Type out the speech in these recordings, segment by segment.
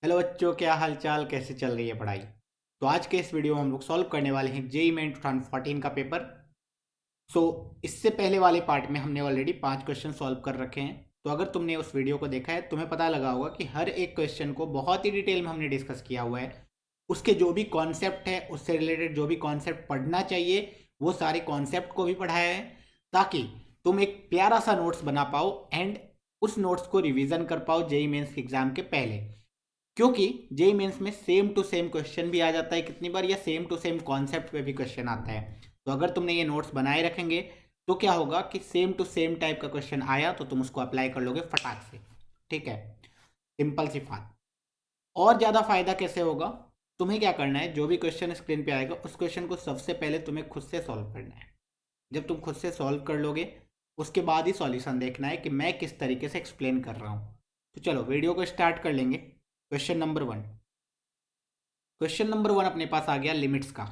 Hello बच्चों, क्या हाल चाल, कैसे चल रही है पढ़ाई। तो आज के इस वीडियो में हम लोग सॉल्व करने वाले हैं जेई मेन 2014 का पेपर। इससे पहले वाले पार्ट में हमने ऑलरेडी 5 क्वेश्चन सॉल्व कर रखे हैं। तो अगर तुमने उस वीडियो को देखा है तुम्हें पता लगा होगा कि हर एक क्वेश्चन को बहुत ही डिटेल में हमने डिस्कस किया हुआ है। उसके जो भी कॉन्सेप्ट है, उससे रिलेटेड जो भी कॉन्सेप्ट पढ़ना चाहिए वो सारे कॉन्सेप्ट को भी पढ़ाया है, ताकि तुम एक प्यारा सा नोट्स बना पाओ एंड उस नोट्स को रिवीजन कर पाओ जेई मेंस एग्जाम के पहले। क्योंकि जेई मेंस में सेम टू सेम क्वेश्चन भी आ जाता है कितनी बार, या सेम टू सेम कॉन्सेप्ट पे भी क्वेश्चन आता है। तो अगर तुमने ये नोट्स बनाए रखेंगे तो क्या होगा कि सेम टू सेम टाइप का क्वेश्चन आया तो तुम उसको अप्लाई कर लोगे फटाक से। ठीक है, सिंपल सी बात। और ज़्यादा फायदा कैसे होगा, तुम्हें क्या करना है, जो भी क्वेश्चन स्क्रीन पे आएगा उस क्वेश्चन को सबसे पहले तुम्हें खुद से सॉल्व करना है। जब तुम खुद से सॉल्व कर लोगे उसके बाद ही सॉल्यूशन देखना है कि मैं किस तरीके से एक्सप्लेन कर रहा हूँ। तो चलो वीडियो को स्टार्ट कर लेंगे। क्वेश्चन नंबर 1 अपने पास आ गया लिमिट्स का।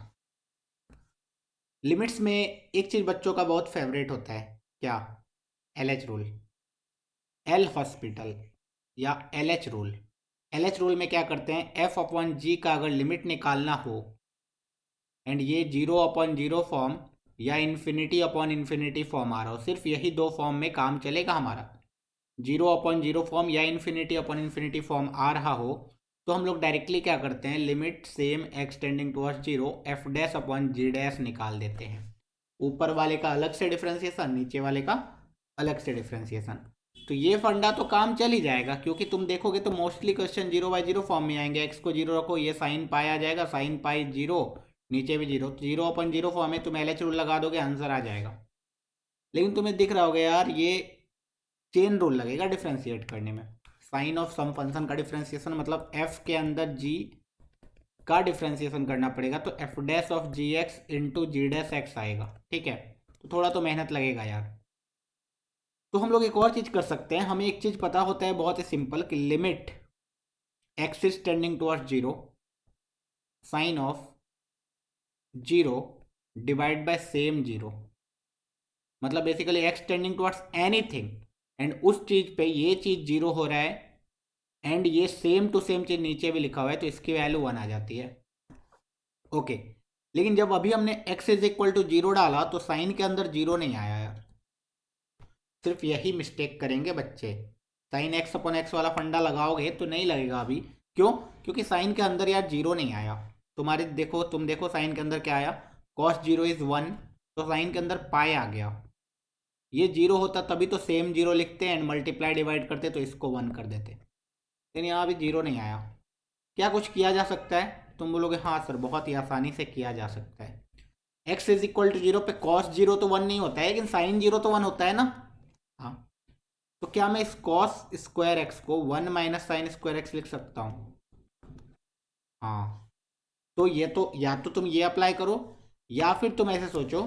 लिमिट्स में एक चीज़ बच्चों का बहुत फेवरेट होता है, क्या? एलएच रूल, एल हॉस्पिटल या एलएच रूल। एलएच रूल में क्या करते हैं, एफ अपॉन जी का अगर लिमिट निकालना हो एंड ये 0/0 फॉर्म या इन्फिनिटी अपॉन इन्फिनिटी फॉर्म आ रहा हो, सिर्फ यही दो फॉर्म में काम चलेगा हमारा। 0/0 फॉर्म या इन्फिनिटी अपॉन इन्फिनिटी फॉर्म आ रहा हो तो हम लोग डायरेक्टली क्या करते हैं, limit same X tending towards zero F dash upon G dash निकाल देते हैं। ऊपर वाले का अलग से डिफ्रेंसिएशन, नीचे वाले का अलग से डिफ्रेंसिएशन। तो ये फंडा तो काम चल ही जाएगा, क्योंकि तुम देखोगे तो मोस्टली क्वेश्चन 0/0 फॉर्म में आएंगे। एक्स को जीरो रखो, ये साइन पाई आ जाएगा, साइन पाई जीरो, नीचे भी जीरो, 0/0 फॉर्म में तुम एल एच रूल लगा दोगे, आंसर आ जाएगा। लेकिन तुम्हें दिख रहा होगा यार, ये चेन रूल लगेगा डिफ्रेंशिएट करने में। साइन ऑफ सम फंक्शन का डिफ्रेंशिएशन मतलब एफ के अंदर जी का डिफ्रेंशिएशन करना पड़ेगा, तो F dash of G X into G dash X आएगा। ठीक है, तो थोड़ा तो मेहनत लगेगा यार। तो हम लोग एक और चीज़ कर सकते हैं, हमें एक चीज़ पता होता है बहुत ही सिंपल, कि limit X is tending towards zero, sine of zero divide by same zero. मतलब basically X tending towards anything and उस चीज़ पे ये चीज़ जीरो हो रहा है एंड ये सेम टू सेम चीज नीचे भी लिखा हुआ है, तो इसकी वैल्यू 1 आ जाती है। ओके, लेकिन जब अभी हमने x is equal to zero डाला तो साइन के अंदर जीरो नहीं आया यार। सिर्फ यही मिस्टेक करेंगे बच्चे, साइन एक्स अपॉन एक्स वाला फंडा लगाओगे तो नहीं लगेगा अभी। क्यों? क्योंकि साइन के अंदर यार जीरो नहीं आया। तुम्हारे देखो, तुम देखो साइन के अंदर क्या आया, कॉस जीरो इज 1, तो साइन के अंदर पाई आ गया। ये जीरो होता तभी तो सेम जीरो लिखते एंड मल्टीप्लाई डिवाइड करते तो इसको 1 कर देते, लेकिन यहाँ अभी जीरो नहीं आया। क्या कुछ किया जा सकता है? तुम बोलोगे हाँ सर, बहुत ही आसानी से किया जा सकता है। X is equal to zero पे कॉस जीरो तो 1 नहीं होता है, लेकिन साइन जीरो तो 1 होता है ना। हाँ, तो क्या मैं इस कॉस स्क्वायर एक्स को 1 माइनस साइन स्क्वायर एक्स लिख सकता हूँ? हाँ, तो ये तो या तो तुम ये अप्लाई करो, या फिर तुम ऐसे सोचो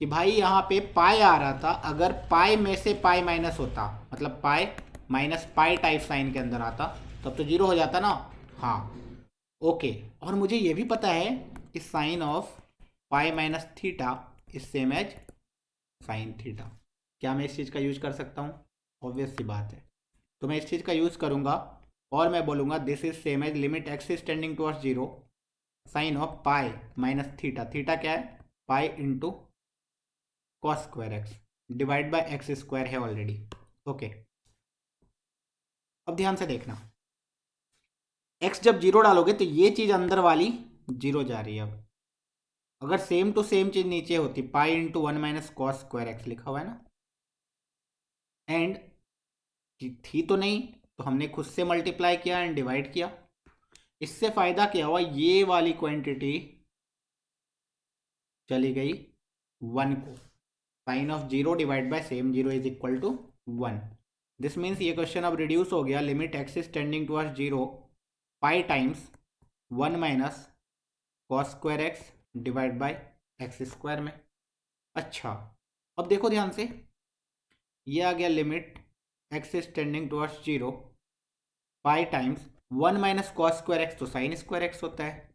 कि भाई यहाँ पे पाई आ रहा था, अगर पाई में से पाई माइनस होता, मतलब pi minus pi type sine के अंदर आता, तब तो जीरो हो जाता ना। हाँ, ओके। और मुझे ये भी पता है कि sine of pi minus theta is same as sine theta. क्या मैं इस चीज़ का यूज कर सकता हूँ? ऑब्वियस सी बात है। तो मैं इस चीज़ का यूज़ करूँगा और मैं बोलूँगा this is same as limit X is tending towards zero, sine of pi minus theta, theta क्या है, pi into cos square X divide by X square है ऑलरेडी। ओके, अब ध्यान से देखना, एक्स जब जीरो डालोगे तो ये चीज़ अंदर वाली जीरो जा रही है। अब अगर सेम टू सेम चीज नीचे होती, pi into 1 minus cos square x लिखा हुआ है ना, एंड थी तो नहीं, तो हमने खुद से मल्टीप्लाई किया एंड डिवाइड किया। इससे फायदा क्या हुआ, ये वाली क्वांटिटी चली गई 1 को, sine of zero divide by same zero is equal to 1। This means ये क्वेश्चन अब रिड्यूस हो गया, limit X is tending towards zero pi times 1 minus cos square X divide by X square में। अच्छा, अब देखो ध्यान से, ये आ गया limit X is tending towards zero pi times 1 minus cos square X, तो साइन स्क्वायर एक्स होता है।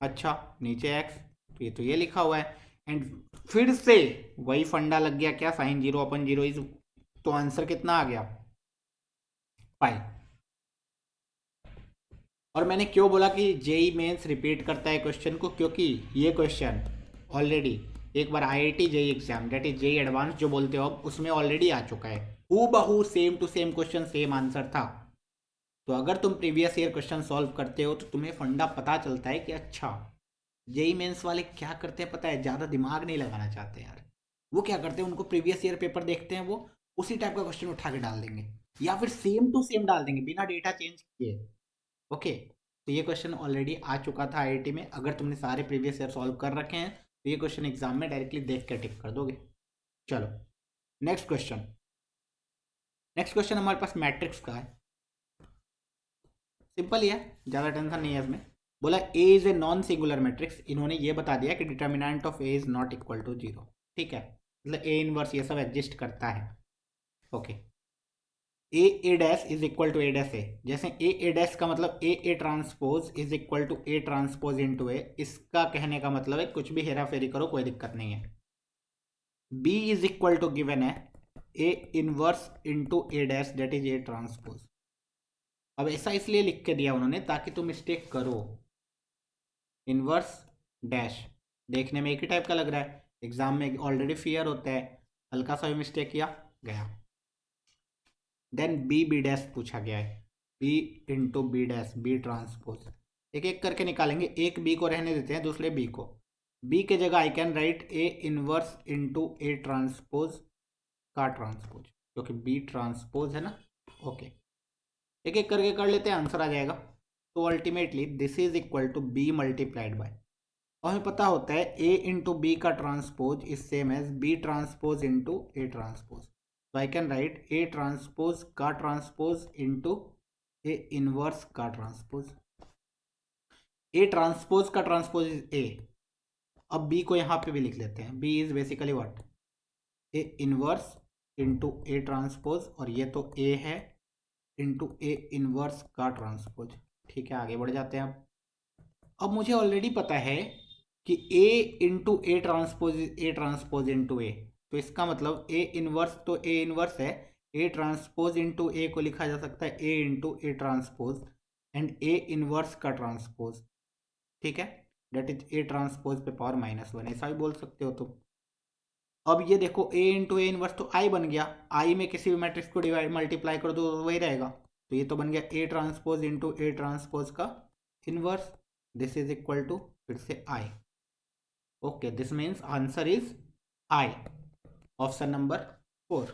अच्छा, नीचे एक्स, तो ये लिखा हुआ है एंड फिर से वही फंडा लग गया, क्या, sine zero upon zero is, तो आंसर कितना आ गया, पाई। और मैंने क्यों बोला कि जेई मेंस रिपीट करता है क्वेश्चन को, क्योंकि ये क्वेश्चन ऑलरेडी एक बार IIT JEE exam, that is JEE advance जो बोलते हो अब, उसमें ऑलरेडी आ चुका है। हूबहू same to same question, same answer था। तो अगर तुम प्रीवियस ईयर क्वेश्चन सॉल्व करते हो तो तुम्हें फंडा पता चलता है कि अच्छा जेई मेंस वाले क्या करते हैं पता है, ज़्यादा दिमाग नहीं लगाना चाहते यार। वो क्या करते हैं, उनको प्रीवियस ईयर पेपर देखते हैं, वो उसी टाइप का क्वेश्चन उठा के डाल देंगे, या फिर सेम टू सेम डाल देंगे बिना डेटा चेंज किए। ओके, तो ये क्वेश्चन ऑलरेडी आ चुका था आईआईटी में। अगर तुमने सारे प्रीवियस ईयर सॉल्व कर रखे हैं तो ये क्वेश्चन एग्जाम में डायरेक्टली देख के टिक कर दोगे। चलो नेक्स्ट क्वेश्चन। नेक्स्ट क्वेश्चन हमारे पास मैट्रिक्स का है, सिंपल ही है, ज़्यादा टेंशन नहीं है इसमें। बोला A is a non singular matrix, इन्होंने ये बता दिया कि determinant of A is not equal to 0। ठीक है, मतलब ए इनवर्स ये सब एग्जिस्ट करता है। Okay, A dash is equal to A dash A, जैसे ए डैश का मतलब A transpose is equal to A transpose into A, इसका कहने का मतलब है कुछ भी हेरा फेरी करो कोई दिक्कत नहीं है। B is equal to given है A inverse into A dash that is A transpose. अब ऐसा इसलिए लिख के दिया उन्होंने ताकि तुम मिस्टेक करो। इनवर्स डैश देखने में एक ही टाइप का लग रहा है, एग्जाम में ऑलरेडी फियर होता है, हल्का सा भी मिस्टेक किया गया। देन बी बी डैश पूछा गया है, B into B dash B transpose. एक एक करके निकालेंगे, एक बी को रहने देते हैं, दूसरे बी को। बी के जगह आई can write A inverse into A transpose का ट्रांसपोज, क्योंकि बी ट्रांसपोज है ना। ओके, एक एक करके कर लेते हैं, आंसर आ जाएगा। तो ultimately this is equal to B multiplied by, और हमें पता होता है ए इंटू बी का transpose is same as B transpose into A transpose. तो I can write A transpose का ट्रांसपोज इंटू ए इनवर्स का ट्रांसपोज। ए ट्रांसपोज का ट्रांसपोज इज ए। अब बी को यहाँ पे भी लिख लेते हैं, B is basically what, A inverse into A transpose, और ये तो ए है इंटू ए इनवर्स का ट्रांसपोज। ठीक है, आगे बढ़ जाते हैं। अब मुझे ऑलरेडी पता है कि ए इंटू ए ट्रांसपोज इंटू ए, तो इसका मतलब ए इनवर्स तो ए इनवर्स है, ए ट्रांसपोज इंटू ए को लिखा जा सकता है A into A transpose and A inverse का ट्रांसपोज। ठीक है, डेट इज ए ट्रांसपोज पे पावर -1, ऐसा भी बोल सकते हो तुम। अब ये देखो ए इंटू ए इनवर्स तो आई बन गया, आई में किसी भी मैट्रिक्स को डिवाइड मल्टीप्लाई कर दो तो वही रहेगा। तो ये तो बन गया A transpose into A transpose का inverse, this is equal to फिर से I. Okay, this means answer is I, option number 4।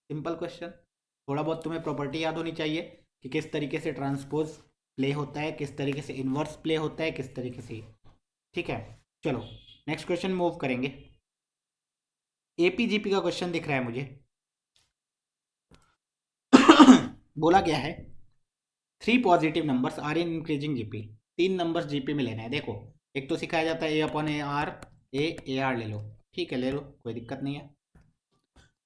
Simple question. थोड़ा बहुत तुम्हें प्रॉपर्टी याद होनी चाहिए कि किस तरीके से ट्रांसपोज प्ले होता है, किस तरीके से इनवर्स प्ले होता है, किस तरीके से। ठीक है, चलो नेक्स्ट क्वेश्चन मूव करेंगे। एपीजीपी का क्वेश्चन दिख रहा है मुझे। बोला गया है 3 positive numbers are in increasing GP. 3 numbers GP में लेना है। देखो, एक तो सिखाया जाता है A upon A R, A R ले लो, ठीक है ले लो, कोई दिक्कत नहीं है।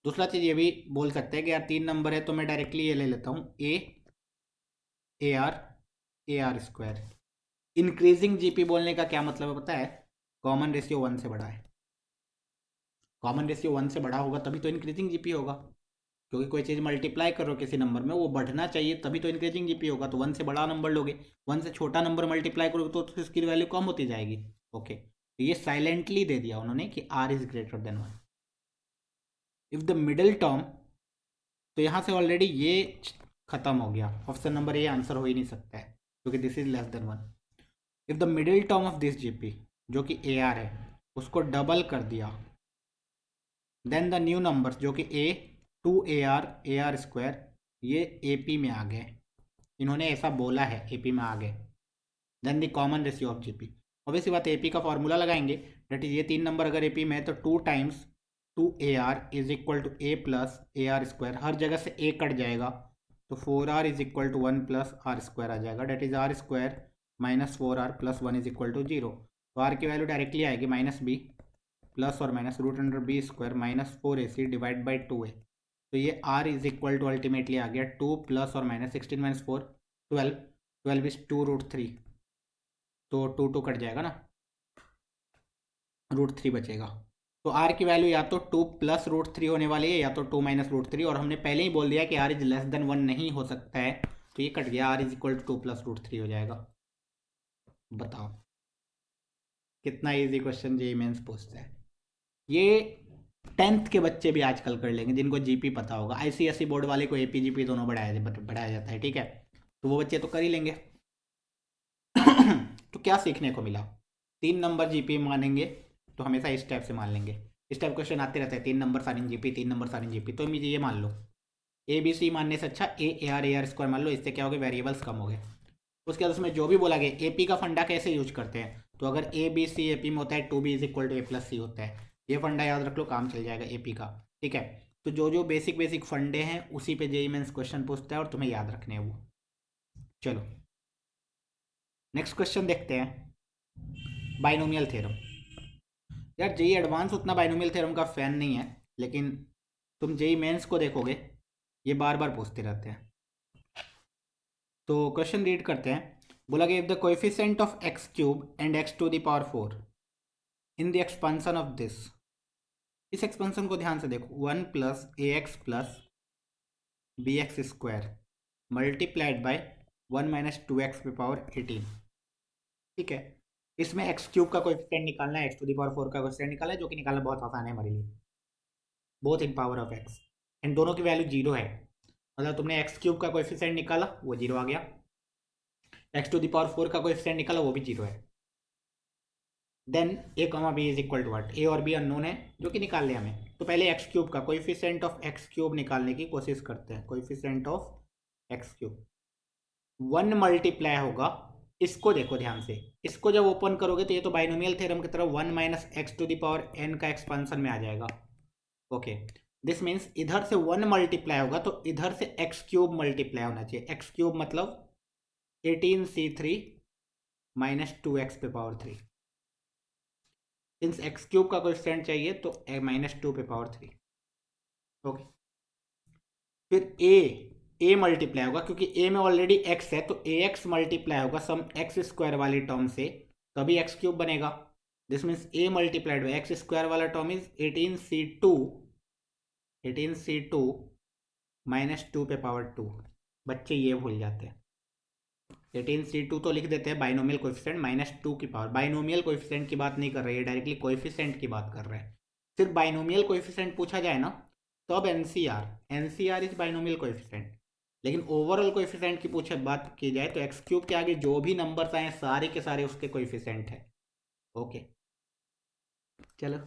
दूसरा चीज़ ये भी बोल सकते हैं कि यार 3 नंबर है तो मैं डायरेक्टली ये ले लेता हूँ ए आर स्क्वायर। इंक्रीजिंग जीपी बोलने का क्या मतलब है पता है, कॉमन रेशियो 1 से बड़ा है। कॉमन रेशियो 1 से बड़ा होगा तभी तो इंक्रीजिंग जीपी होगा, क्योंकि कोई चीज़ मल्टीप्लाई करो किसी नंबर में वो बढ़ना चाहिए तभी तो इंक्रीजिंग जीपी होगा। तो 1 से बड़ा नंबर लोगे, 1 से छोटा नंबर मल्टीप्लाई करोगे तो इसकी वैल्यू कम होती जाएगी। ओके, तो ये साइलेंटली दे दिया उन्होंने कि R is greater than 1। If the middle term, तो यहाँ से ऑलरेडी ये खत्म हो गया, ऑप्शन नंबर ए आंसर हो ही नहीं सकता है क्योंकि this is less than 1। If the middle term of this GP जो कि ए आर है उसको डबल कर दिया, देन द न्यू नंबर्स जो कि टू ए आर स्क्वायर ये ए पी में आ गए, इन्होंने ऐसा बोला है ए पी में आ गए। Then the common ratio of GP, obviously बात ए पी का फॉर्मूला लगाएंगे, डेट इज ये 3 नंबर अगर ए पी में है तो 2 times 2AR is equal to A plus A R square, हर जगह से ए कट जाएगा तो 4R is equal to 1 plus R square आ जाएगा, that is R square minus 4R plus 1 is equal to 0। तो आर की वैल्यू डायरेक्टली आएगी -b प्लस और minus root under B square minus 4AC divide by 2a। तो ये r is equal to ultimately आ गया 2 plus और minus 16 minus 4 12, 12 is 2√3, तो 2 cut जाएगा ना, √3 बचेगा। तो r की वैल्यू या तो 2 प्लस √3 होने वाली है या तो 2 माइनस √3, और हमने पहले ही बोल दिया कि r इज लेस देन 1 नहीं हो सकता है, तो ये कट गया, r इज इक्वल टू 2 + √3 हो जाएगा। बताओ कितना इजी क्वेश्चन जेईई मेंस पूछता है। ये 10th के बच्चे भी आजकल कर लेंगे जिनको जीपी पता होगा। आईसीएसई बोर्ड वाले को एपी जीपी दोनों बढ़ाया जाता है, ठीक है, तो वो बच्चे तो कर ही लेंगे। तो क्या सीखने को मिला, 3 नंबर जीपी मानेंगे तो हमेशा इस टाइप से मान लेंगे। इस टाइप क्वेश्चन आते रहते हैं, 3 number sign GP, 3 number sign GP, तो मुझे ये मान लो ए बी सी मानने से अच्छा ए आर स्क्वायर मान लो, इससे क्या हो गया, वेरिएबल्स कम हो गए। उसके बाद उसमें जो भी बोला गया, एपी का फंडा कैसे यूज करते हैं, तो अगर ए बी सी एपी में होता है 2b is equal to a+c होता है, ये फंडा याद रख लो, काम चल जाएगा एपी का, ठीक है। तो जो जो बेसिक बेसिक फंडे हैं उसी पे जेईई मेंस क्वेश्चन पूछता है और तुम्हें याद रखने हैं वो। चलो नेक्स्ट क्वेश्चन देखते हैं, बाइनोमियल थ्योरम। यार जेईई एडवांस उतना बाइनोमियल थ्योरम का फैन नहीं है, लेकिन तुम जेईई मेंस को देखोगे ये बार बार पूछते रहते हैं। तो क्वेश्चन रीड करते हैं। बोला कि if the coefficient of x³ and x⁴ in the expansion of this, इस एक्सपेंशन को ध्यान से देखो, 1 + ax + bx² multiplied by 1 - 2x⁻18, ठीक है। इसमें x³ का कोएफिशिएंट निकालना है, x⁴ का कोएफिशिएंट निकालना है, जो कि निकालना बहुत आसान है हमारे लिए, both in power of x, and दोनों की वैल्यू 0 है। मतलब तुमने x³ का कोएफिशिएंट निकाला, वो 0 आ गया, x⁴ का कोएफिशिएंट निकाला, वो भी 0 है। Then a, b is equal to what, a और b अननोन है जो कि निकाल लिया हमें। तो पहले x³ का कोएफिशिएंट ऑफ x³ निकालने की कोशिश करते हैं। कोएफिशिएंट ऑफ x³, 1 मल्टीप्लाई होगा, इसको देखो ध्यान से, इसको जब ओपन करोगे तो ये तो बाइनोमियल थ्योरम की तरह 1 - x⁴n का एक्सपेंशन में आ जाएगा। ओके, दिस मीन्स इधर से 1 मल्टीप्लाई होगा तो इधर से x³ मल्टीप्लाई होना चाहिए। x³ मतलब 18c3 - 2x⁴। सिंस x³ का कोएफिशिएंट चाहिए तो -2⁴। ओके, फिर a मल्टीप्लाई होगा, क्योंकि a में ऑलरेडी x है तो ax मल्टीप्लाई होगा सम x² वाली टर्म से, तभी x³ बनेगा। This means a multiplied by x² वाला टर्म इज 18c2 - 2⁴। बच्चे ये भूल जाते हैं, 18c2 तो लिख देते हैं बाइनोमियल कोएफिशिएंट -2 की पावर। बाइनोमियल कोएफिशिएंट की बात नहीं कर रहे हैं, डायरेक्टली कोएफिशिएंट की बात कर रहे हैं। सिर्फ बाइनोमियल कोएफिशिएंट पूछा जाए ना तब एनसीआर इज बाइनोमियल कोएफिशिएंट, लेकिन ओवरऑल कोएफिशिएंट की बात की जाए तो x³ के आगे जो भी नंबर्स आए सारे के सारे उसके कोएफिशिएंट है। ओके चलो,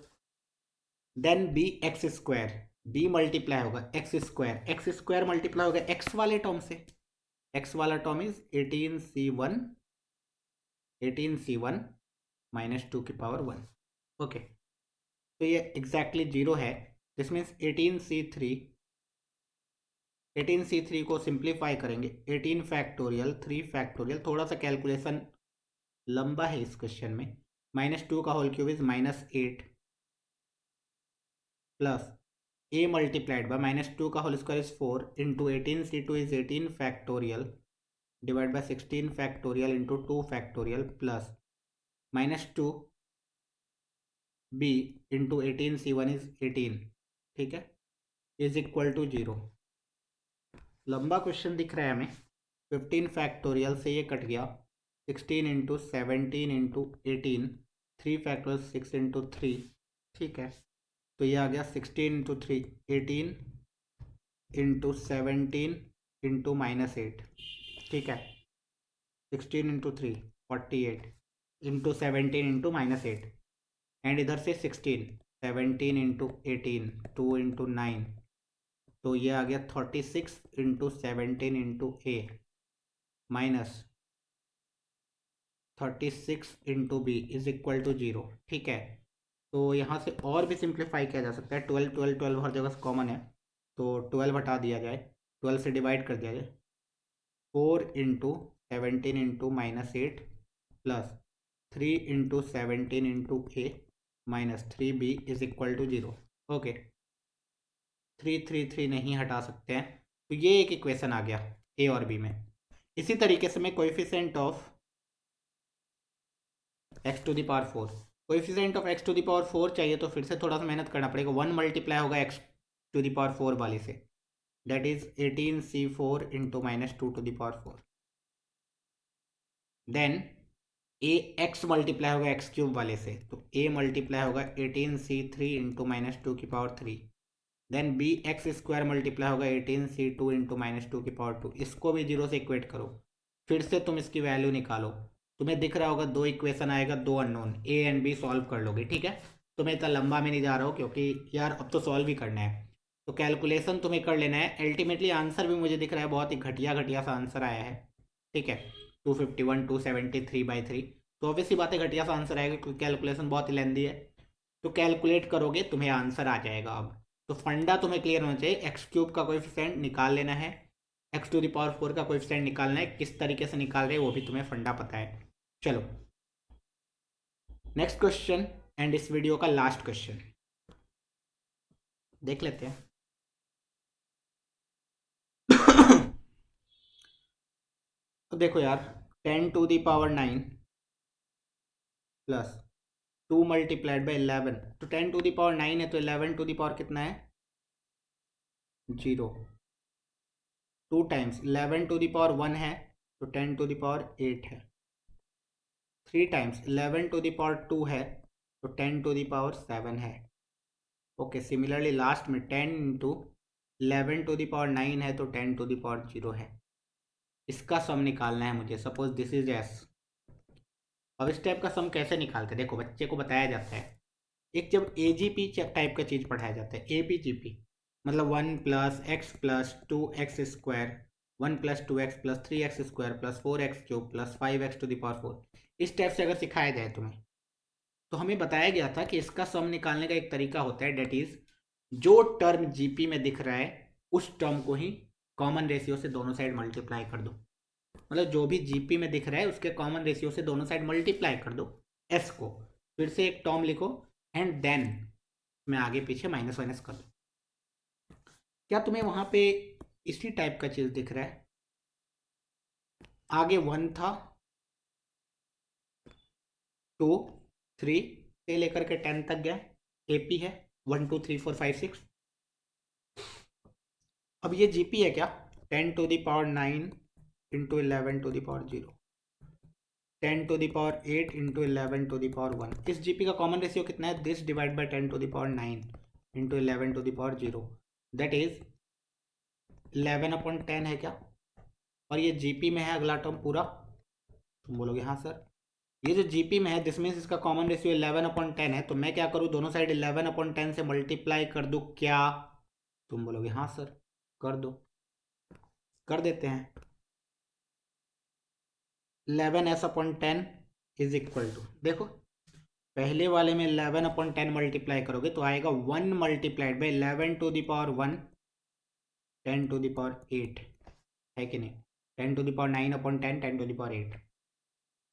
देन b मल्टीप्लाई होगा x² मल्टीप्लाई होगा x वाले टर्म से, x वाला टर्म इज 18c1 -2⁴1। ओके, तो ये एग्जैक्टली 0 है। दिस मीन्स 18c3 को सिंप्लीफाई करेंगे, 18 फैक्टोरियल 3 फैक्टोरियल, थोड़ा सा कैलकुलेशन लंबा है इस क्वेश्चन में, -2 का whole cube is -8 plus a multiplied by -2 का whole square is 4 into 18c2 is 18 factorial divide by 16 factorial into 2 factorial plus -2 b into 18c1 is 18, ठीक है, इज इक्वल टू 0। लंबा क्वेश्चन दिख रहा है हमें, 15 फैक्टोरियल से ये कट गया, 16 इंटू 17 इंटू 18, 3 फैक्टोरियल 6 इंटू 3, ठीक है, तो ये आ गया 16 इंटू 3 18 इंटू 17 इंटू -8, ठीक है, 16 इंटू 3 48 इंटू 17 इंटू -8, एंड इधर से 17 इंटू 18 2 इंटू 9, तो ये आ गया 36 into 17 into a minus 36 into B is equal to 0, ठीक है। तो यहाँ से और भी सिंप्लीफाई किया जा सकता है, 12 12 12 हर जगह से कॉमन है, तो 12 हटा दिया जाए, 12 से डिवाइड कर दिया जाए, 4 into 17 into -8 plus 3 into 17 into a minus 3b is equal to 0। Okay, 3 3 3 नहीं हटा सकते हैं, तो ये एक इक्वेशन आ गया a और b में। इसी तरीके से मैं coefficient of x⁴, coefficient of x⁴ चाहिए तो फिर से थोड़ा सा मेहनत करना पड़ेगा, 1 मल्टीप्लाई होगा x⁴ वाली से, that is 18c4 into -2⁻⁴। Then A X multiply होगा एक्स क्यूब वाले से, तो ए मल्टीप्लाई होगा 18c3 into -2⁻3। Then B X square multiply होगा 18c2 इंटू -2⁻2। इसको भी जीरो से इक्वेट करो, फिर से तुम इसकी वैल्यू निकालो। तुम्हें दिख रहा होगा दो इक्वेशन आएगा, दो unknown, A and B solve कर लोगे, ठीक है। तो मैं इतना लंबा में नहीं जा रहा हूँ क्योंकि यार अब तो सॉल्व ही करना है, तो कैलकुलेशन तुम्हें कर लेना है। अल्टीमेटली आंसर भी मुझे दिख रहा है बहुत ही घटिया घटिया सा आंसर आया है, ठीक है। 251 273/3, तो ऑब्वियसली बात है घटिया सा आंसर आएगा क्योंकि कैलकुलेशन बहुत ही लेंदी है। तो कैलकुलेट करोगे तुम्हें आंसर आ जाएगा। अब तो फंडा तुम्हें क्लियर होना चाहिए, एक्स क्यूब का कोएफिशिएंट निकाल लेना है, x⁴ का कोएफिशिएंट निकालना है, किस तरीके से निकाल रहे हैं वो भी तुम्हें फंडा पता है। चलो नेक्स्ट क्वेश्चन एंड इस वीडियो का लास्ट क्वेश्चन देख लेते हैं। तो देखो यार 10⁻9 प्लस 2 मल्टीप्लाइड बाई 11, तो 10⁻9 है तो 11 कितना है 0। 2 टाइम्स 11 है तो 10⁸ है। 3 टाइम्स 11⁻2 है तो 10⁻7 है। ओके, सिमिलरली लास्ट में 10 इंटू 11⁻9 है तो 10⁻0 है। इसका सम निकालना है मुझे। Suppose this is S. अब इस टाइप का सम कैसे निकालते हैं, देखो बच्चे को बताया जाता है, एक जब एजीपी टाइप का चीज़ पढ़ाया जाता है, एपीजीपी मतलब 1 + x + 2x², 1 + 2x + 3x² + 4x³ + 5x⁴, इस टाइप से अगर सिखाया जाए तुम्हें, तो हमें बताया गया था कि इसका सम निकालने का एक तरीका होता है, डेट इज जो टर्म जीपी में दिख रहा है उस टर्म को ही कॉमन रेशियो से दोनों साइड मल्टीप्लाई कर दो। मतलब जो भी जीपी में दिख रहा है उसके कॉमन रेशियो से दोनों साइड मल्टीप्लाई कर दो एस को, फिर से एक टर्म लिखो एंड देन मैं आगे पीछे माइनस माइनस कर दो। क्या तुम्हें वहां पे इसी टाइप का चीज दिख रहा है? आगे 1 था, 2 3 से लेकर के 10 तक गया, एपी है 1 2 3 4 5 6। अब ये जीपी है क्या, 10⁻9 इंटू 11⁻0, 10⁸ इंटू 11⁻1। इस जीपी का कॉमन रेशियो कितना है, this divide by 10⁻9 into 11⁻0, that is 11/10 है क्या। और ये जीपी में है अगला टर्म पूरा, तुम बोलोगे हाँ सर। ये जो जीपी में है दिस मीन्स इसका कॉमन रेशियो 11/10 है, तो मैं क्या करूँ, दोनों साइड 11/10 से मल्टीप्लाई कर दूँ क्या, तुम बोलोगे हाँ सर कर दो। कर देते हैं। 11s/10 इज इक्वल टू, देखो पहले वाले में 11/10 मल्टीप्लाई करोगे तो आएगा 1 मल्टीप्लाइड बाई 11⁻1 10⁸ है कि नहीं, 10⁹/10 10⁸।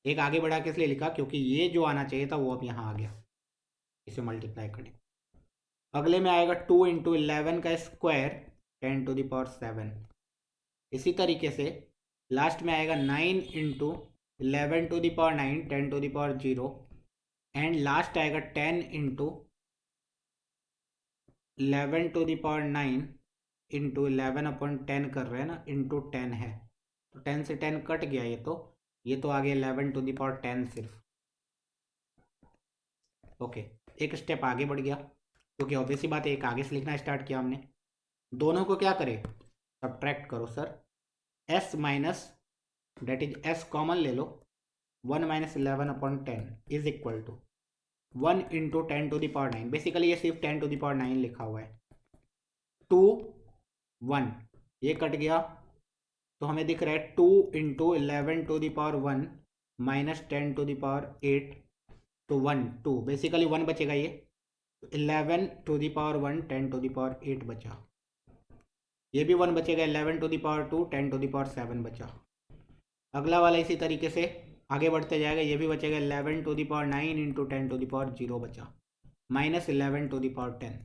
एक आगे बढ़ा के इसलिए लिखा क्योंकि ये जो आना चाहिए था वो अब यहाँ आ गया, इसे मल्टीप्लाई करें। अगले में आएगा 2 इंटू 11 का स्क्वायर 10⁷। इसी तरीके से लास्ट में आएगा 9 इंटू 11⁹ 10⁸, एंड लास्ट आएगा 10 इंटू 11⁹ इंटू 11/10 कर रहे हैं ना, इंटू 10 है तो 10 से 10 कट गया, ये तो आ गया 11⁻10 सिर्फ। ओके, एक स्टेप आगे बढ़ गया क्योंकि ऑब्वियसली बात है एक आगे से लिखना स्टार्ट किया हमने। दोनों को क्या करें, सब्ट्रैक्ट करो sir, s minus that is s common ले लो, 1 - 11/10 is equal to 1 into 10⁹9। Basically ये सिर्फ 10⁹9 लिखा हुआ है, 2 1 ये कट गया तो हमें दिख रहा है 2 इंटू 11⁻1 माइनस 10⁸, तो 1 2 बेसिकली 1 बचेगा, ये 11⁻1 10⁸ बचा, ये भी 1 बचेगा, 11⁻2 10⁷7 बचा। अगला वाला इसी तरीके से आगे बढ़ते जाएगा, ये भी बचेगा 11⁻9 इंटू 10⁸ बचा, माइनस 11⁻10।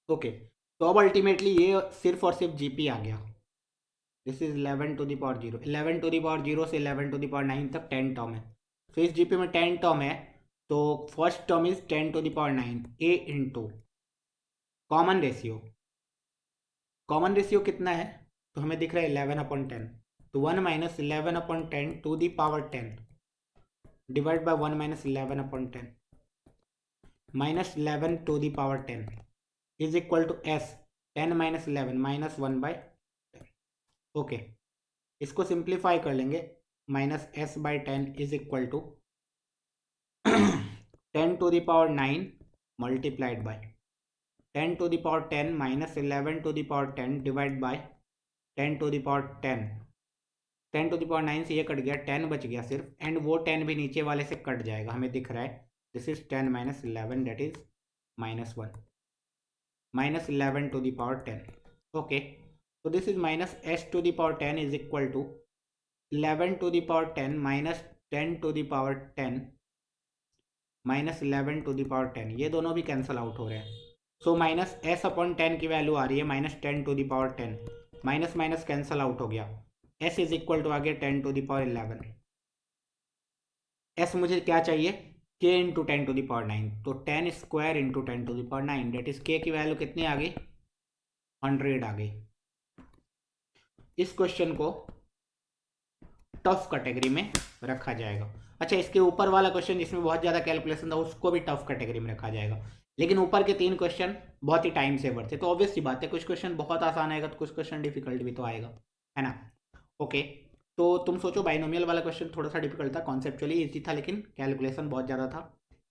ओके, तो अब अल्टीमेटली ये सिर्फ और सिर्फ जीपी आ गया, दिस इज 11⁻0, 11⁻0 से 11⁻9 तक 10 टर्म है, तो इस जीपी में 10 टर्म है, तो first term is 10⁹ A into common common ratio कितना है, तो हमें दिख रहा है 11/10, तो 1 minus 11/10 to the power 10 divide by 1 minus 11/10 minus 11 to the power 10 is equal to S 10 minus 11 minus 1/10। Okay, इसको सिंप्लीफाई कर लेंगे, minus S by 10 is equal to 10 to the power 9 multiplied by 10 to the power 10 minus 11 to the power 10 divide by 10 to the power 10। 10 to the power 9 से ये cut गया, 10 बच गया सिर्फ, and वो 10 भी नीचे वाले से कट जाएगा, हमें दिख रहा है this is 10 minus 11 that is -1 minus 11 to the power 10। Okay, so this is minus s to the power 10 is equal to 11 to the power 10 minus 10 to the power 10 minus 11 to the power 10, ये दोनों भी cancel out हो रहे हैं। So minus S upon 10 की value आ रही है minus 10 to the power 10, minus minus cancel out हो गया, एस इज इक्वल टू आ गया 10 टू द पावर 11। एस मुझे क्या चाहिए, के इंटू 10 टू द पावर 9, तो 10 square into 10 to the power 9 that is K की वैल्यू कितनी आ गई, 100 आ गई। इस क्वेश्चन को टफ कैटेगरी में रखा जाएगा। अच्छा, इसके ऊपर वाला क्वेश्चन जिसमें बहुत ज़्यादा कैलकुलेशन था उसको भी टफ कैटेगरी में रखा जाएगा, लेकिन ऊपर के 3 क्वेश्चन बहुत ही टाइम सेवर थे, तो ऑब्वियस सी बात है कुछ क्वेश्चन बहुत आसान आएगा तो कुछ क्वेश्चन डिफिकल्ट भी तो आएगा, है ना। ओके, तो तुम सोचो बाइनोमियल वाला क्वेश्चन थोड़ा सा डिफिकल्ट था, कॉन्सेप्चुअली ईजी था लेकिन कैलकुलेशन बहुत ज़्यादा था,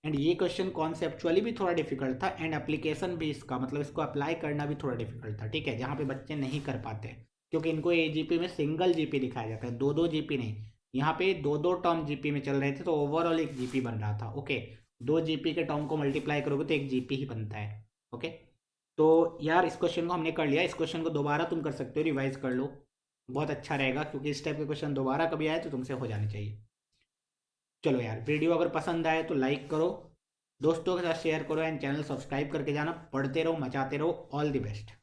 एंड ये क्वेश्चन कॉन्सेप्चुअली भी थोड़ा डिफिकल्ट था, एंड एप्लीकेशन भी इसका मतलब इसको अप्लाई करना भी थोड़ा डिफिकल्ट था, ठीक है, जहाँ पे बच्चे नहीं कर पाते क्योंकि इनको एजीपी में सिंगल जीपी दिखाया जाता है, 2-2 जीपी नहीं, यहाँ पे 2-2 टर्म जीपी में चल रहे थे तो ओवरऑल एक जीपी बन रहा था। ओके, 2 जीपी के टर्म को मल्टीप्लाई करोगे तो एक जीपी ही बनता है। ओके, तो यार इस क्वेश्चन को हमने कर लिया, इस क्वेश्चन को दोबारा तुम कर सकते हो, रिवाइज कर लो, बहुत अच्छा रहेगा क्योंकि इस टाइप के क्वेश्चन दोबारा कभी आए तो तुमसे हो जाने चाहिए। चलो यार, वीडियो अगर पसंद आए तो लाइक करो, दोस्तों के साथ शेयर करो, एंड चैनल सब्सक्राइब करके जाना, पढ़ते रहो, मचाते रहो, ऑल द बेस्ट।